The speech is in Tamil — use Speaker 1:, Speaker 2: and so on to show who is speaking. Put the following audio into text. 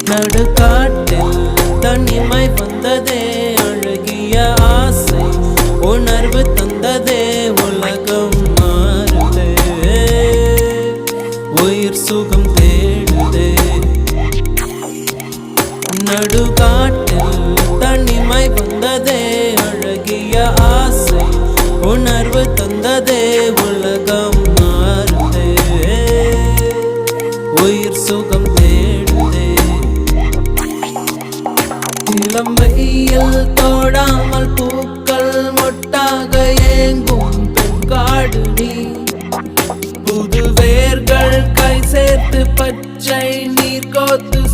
Speaker 1: நடுக்காட்டில் தனிமை வந்ததே, அழகிய ஆசை உணர்வு தந்ததே, உலகம் மாறுதே, உயிர் சுகம் தேடுதே. நடுக்காட்டில் தனிமை வந்ததே, அழகிய ஆசை உணர்வு தந்ததே, உலகம் மாறுதே, உயிர் சுகம் தேடுதே. இளம் வெயில் தோடாமல் பூக்கள் மொட்டாக ஏங்கும் பெண்காடு நீ. புது வேர்கள் கை சேர்த்து பச்சை நீர் கோத்து